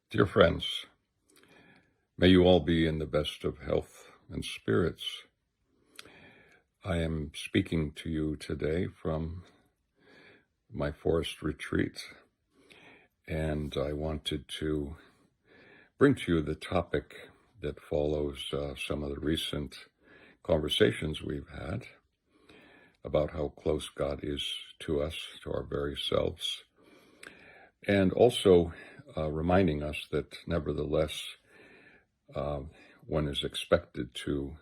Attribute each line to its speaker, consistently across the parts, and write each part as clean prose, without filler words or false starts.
Speaker 1: Dear friends, may you all be in the best of health and spirits. I am speaking to you today from my forest retreat, and I wanted to bring to you the topic that follows some of the recent conversations we've had about how close God is to us, to our very selves, and also reminding us that nevertheless one is expected to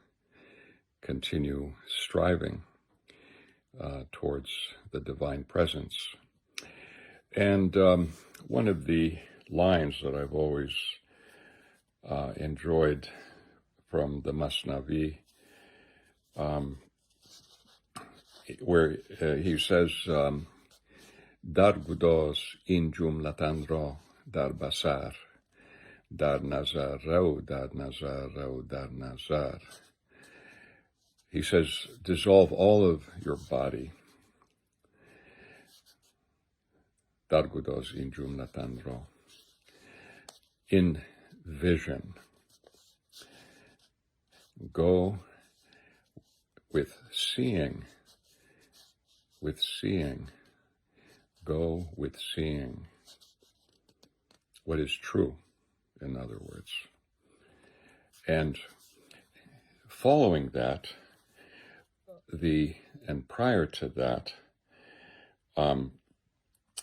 Speaker 1: continue striving towards the divine presence. And one of the lines that I've always enjoyed from the Masnavi, where he says, Dar gudos in jumlatan ra dar basar, dar nazar rao, dar nazar rao, dar nazar. He says, dissolve all of your body. Dar gudos in jumlatan ra. In vision. Go with seeing. With seeing. Go with seeing. What is true, in other words. And following that, and prior to that,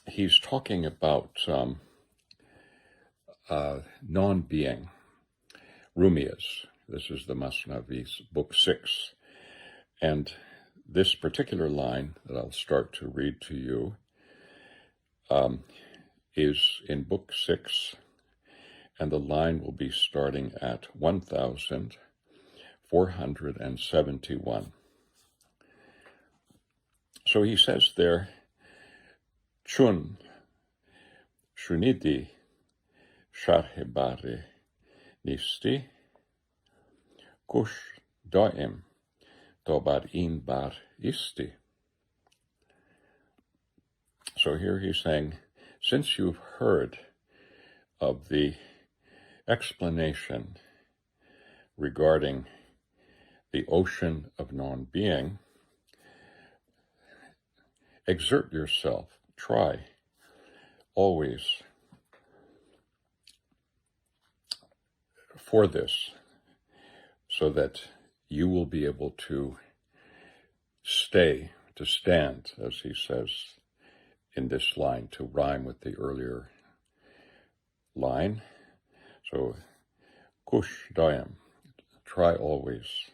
Speaker 1: he's talking about non-being. Rumi is. This is the Masnavi's book 6. And this particular line that I'll start to read to you is in book 6, and the line will be starting at 1471. So he says there, Chun shunidi sharhebare nisti kush daim tobar in bar isti. So here he's saying, since you've heard of the explanation regarding the ocean of non-being, exert yourself, try, always, for this, so that you will be able to stand, as he says in this line, to rhyme with the earlier line. So, kush dayam, try always,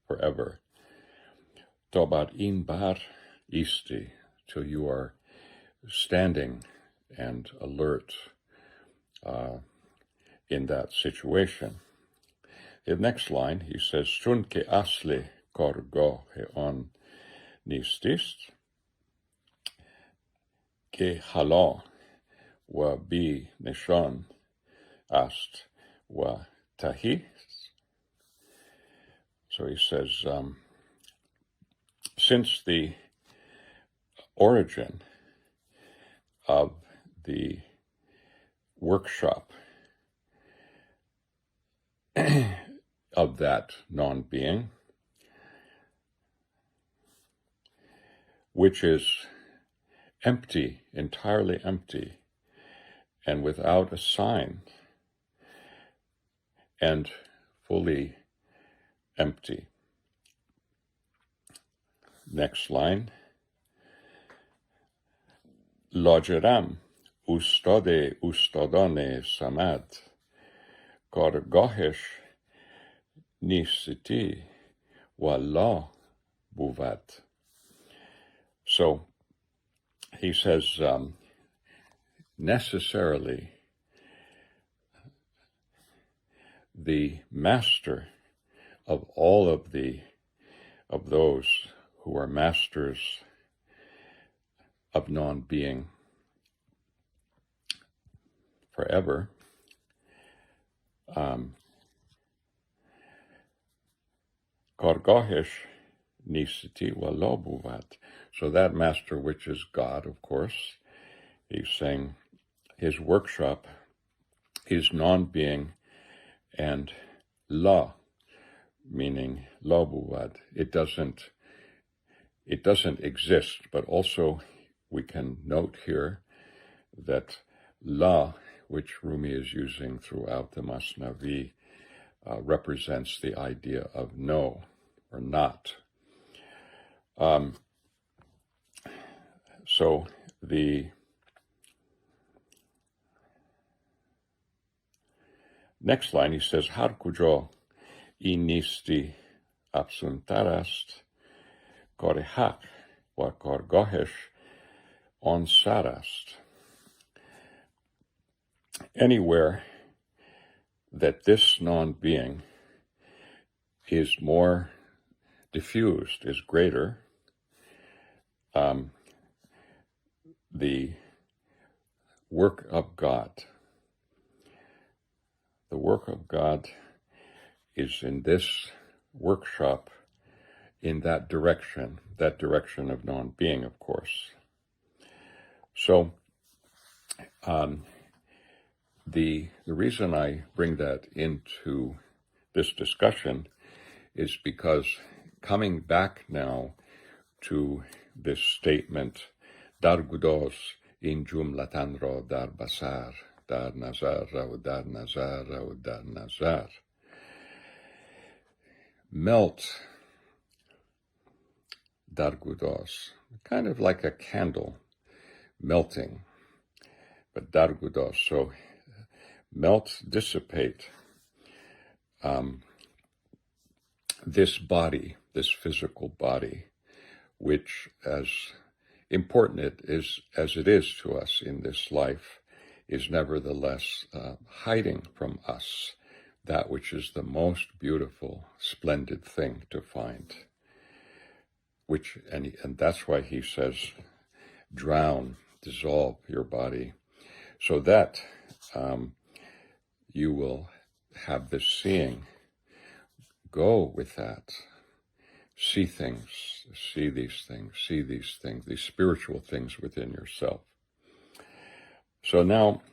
Speaker 1: forever. Tobat in bar isti, till you are standing and alert in that situation. The next line, he says, Shunke asli korgo he on nistist, ke hala wa bi nishon ast wa tahi. So he says, since the origin of the workshop of that non-being, which is empty, entirely empty, and without a sign, and fully empty. Next line. Lajeram ustade ustadane samad kargahesh nisiti wala buvad. So he says, necessarily the master of all of those who are masters of non-being forever, Kargahesh nisiti walobuvat. So that master, which is God, of course, he's saying his workshop is non-being, and la, meaning la buvad. It doesn't exist, but also we can note here that la, which Rumi is using throughout the Masnavi, represents the idea of no or not. So the next line, he says, Har kujo inisti absuntarast kar haq wa kargahesh on sarast. Anywhere that this non-being is more diffused, is greater, the work of God. The work of God is in this workshop in that direction of non-being, of course. So the reason I bring that into this discussion is because coming back now to this statement, Dar gudos in jumlatan ra dar basar, dar nazar ra dar nazar ra dar nazar. Melt dar gudos, kind of like a candle melting, but dar gudos, so melt, dissipate this body, this physical body, which, as important as it is to us in this life, is nevertheless hiding from us that which is the most beautiful, splendid thing to find. And that's why he says, drown, dissolve your body, so that you will have this seeing. Go with that. See things, see these things, these spiritual things within yourself. So now,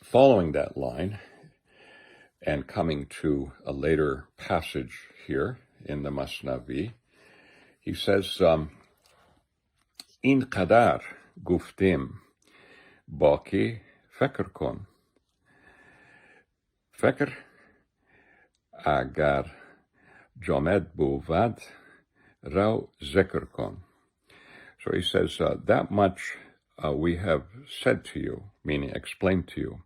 Speaker 1: following that line and coming to a later passage here in the Masnavi, he says, In qadar guftim baki fakr kon. Fakr agar Jomed Buvad Rao Zikr kon. So he says, that much we have said to you, meaning explained to you.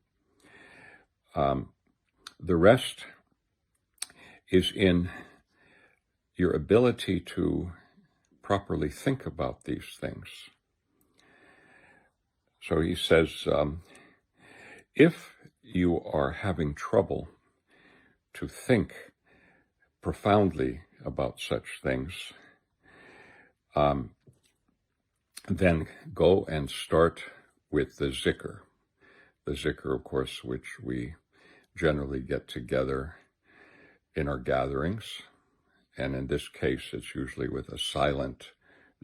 Speaker 1: The rest is in your ability to properly think about these things. So he says, if you are having trouble to think profoundly about such things, then go and start with the Zikr. The Zikr, of course, which we generally get together in our gatherings. And in this case, it's usually with a silent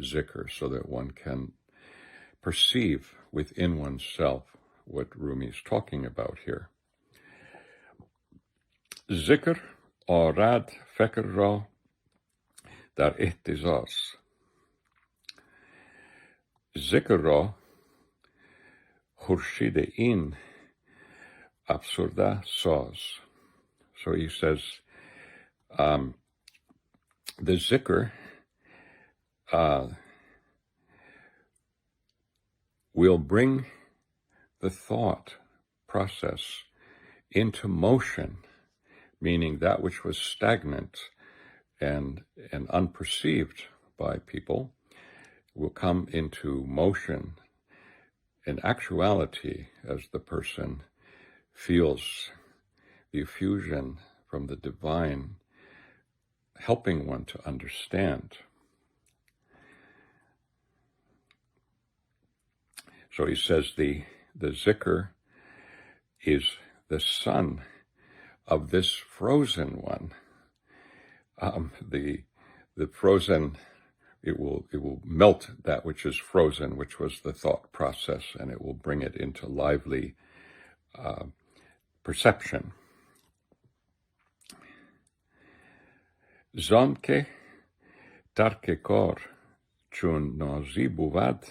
Speaker 1: Zikr, so that one can perceive within oneself what Rumi is talking about here. Zikr آرد فکر را در اهتزاز. ذکر را خورشید این افسرده ساز. So he says, the zikr will bring the thought process into motion, meaning that which was stagnant and unperceived by people will come into motion in actuality as the person feels the effusion from the divine helping one to understand. So he says the zikr is the sun of this frozen one. The frozen, it will melt that which is frozen, which was the thought process, and it will bring it into lively perception. Zonke tarke kor chun nozi buvad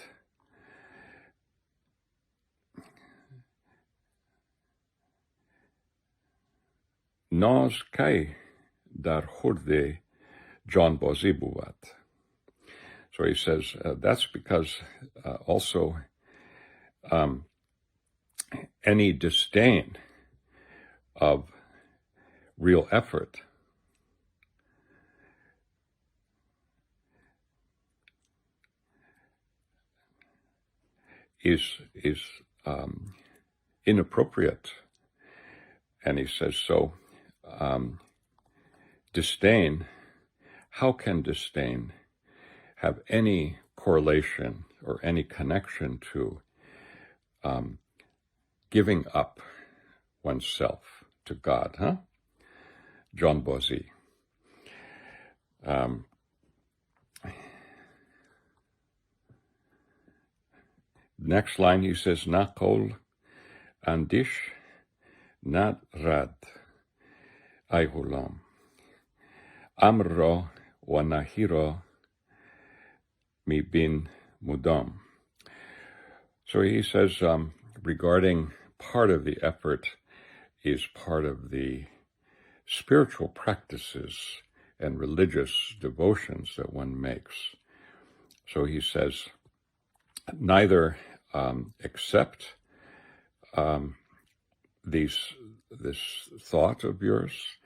Speaker 1: nos kai dar hurde John bozi buvad. So he says that's because also any disdain of real effort is inappropriate. And he says, so disdain, how can disdain have any correlation or any connection to giving up oneself to God, huh? John Bozi. Next line he says, Nakol andish nad rad ayhulam amro wanahiro mi bin mudam. So he says regarding part of the effort is part of the spiritual practices and religious devotions that one makes. So he says, neither accept this thought of yours,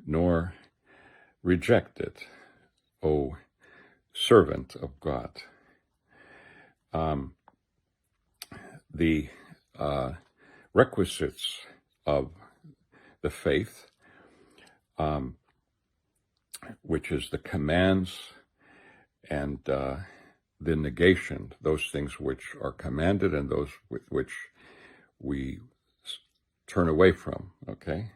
Speaker 1: nor reject it, O servant of God. The requisites of the faith, which is the commands and the negation, those things which are commanded and those which we turn away from, okay?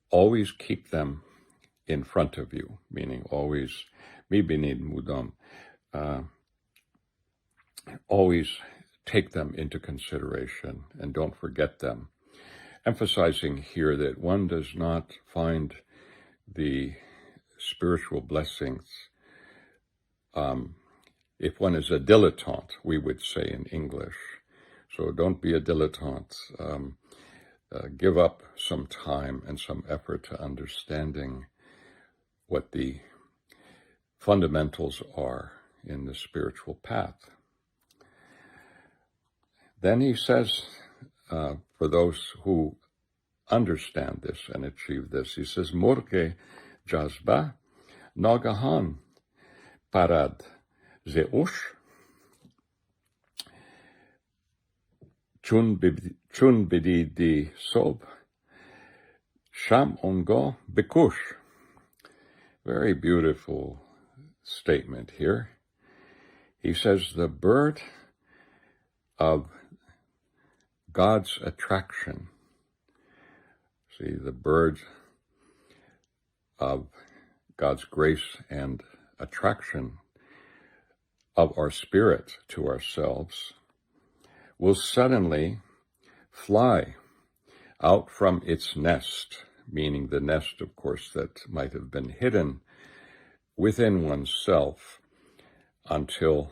Speaker 1: Always keep them in front of you, meaning always, mi binid mudam, always take them into consideration and don't forget them. Emphasizing here that one does not find the spiritual blessings if one is a dilettante, we would say in English. So don't be a dilettante. Give up some time and some effort to understanding what the fundamentals are in the spiritual path. Then he says, for those who understand this and achieve this, he says, Murke jazba nagahan parad zeush chun bidi di sob sham ongo bekush. Very beautiful statement here. He says the bird of God's attraction. See, the bird of God's grace and attraction of our spirit to ourselves will suddenly fly out from its nest, meaning the nest, of course, that might have been hidden within oneself until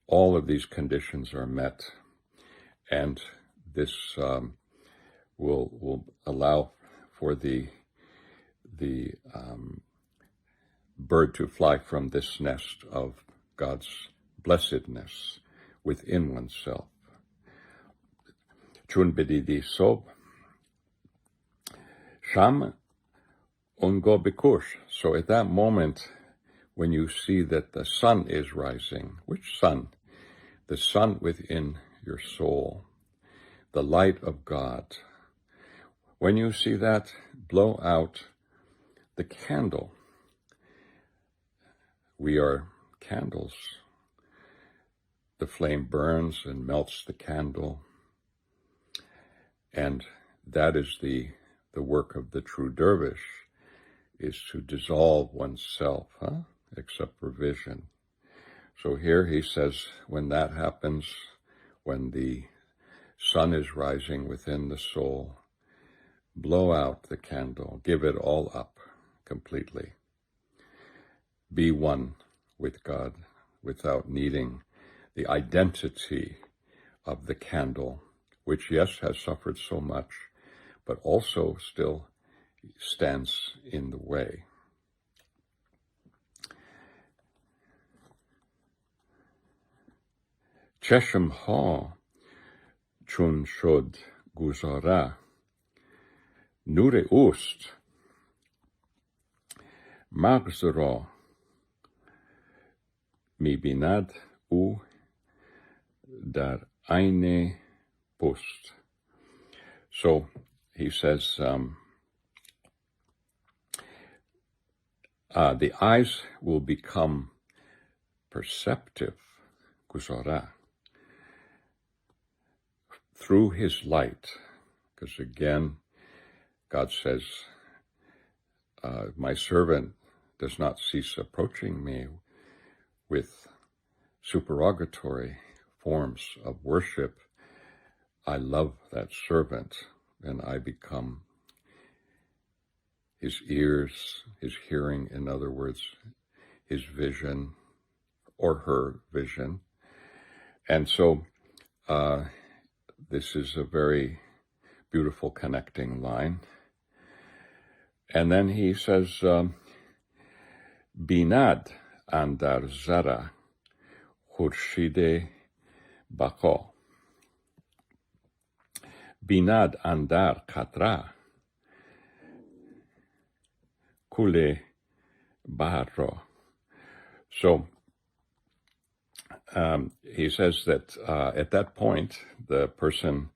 Speaker 1: all of these conditions are met. And this will allow for the bird to fly from this nest of God's blessedness within oneself. Chun bididi sob sham ungo bikush. So at that moment, when you see that the sun is rising, which sun? The sun within your soul, the light of God. When you see that, blow out the candle. We are candles. The flame burns and melts the candle. And that is the work of the true dervish, is to dissolve oneself, except for vision. So here he says, when that happens, when the sun is rising within the soul, blow out the candle, give it all up completely. Be one with God without needing the identity of the candle, which, yes, has suffered so much, but also still stands in the way. چشم ها چون شد گذاره نور اوست مغز را می‌بیند او در عین پوست. So he says, the eyes will become perceptive, guzara, through his light. Because again, God says, my servant does not cease approaching me with supererogatory forms of worship. I love that servant, and I become his ears, his hearing, in other words, his vision or her vision. And so this is a very beautiful connecting line. And then he says, Binad andar zara khurshide baqa. Binad andar qatra kule bahar. So he says that at that point, the person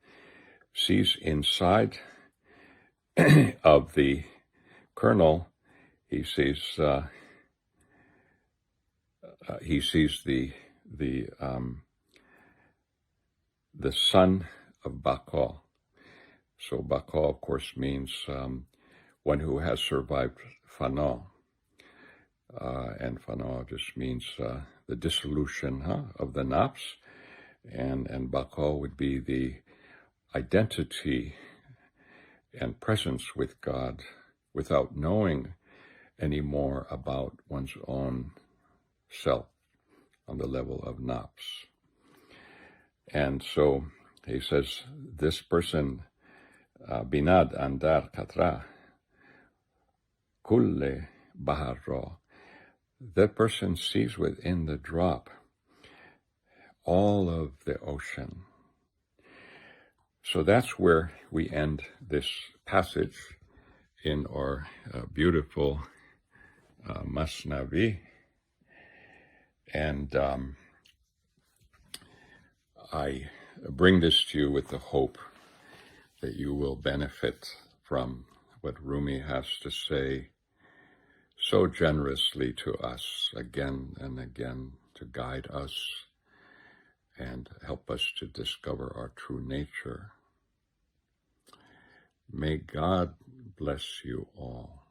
Speaker 1: sees inside of the kernel, he sees the sun of Baqa. So Baqa, of course, means one who has survived fana. And fana just means the dissolution of the nafs. And Baqa would be the identity and presence with God without knowing any more about one's own self on the level of nafs. And so he says, this person, binad andar katra kulle bahar ra, that person sees within the drop all of the ocean. So that's where we end this passage in our beautiful Masnavi. And I bring this to you with the hope that you will benefit from what Rumi has to say so generously to us again and again, to guide us and help us to discover our true nature. May God bless you all.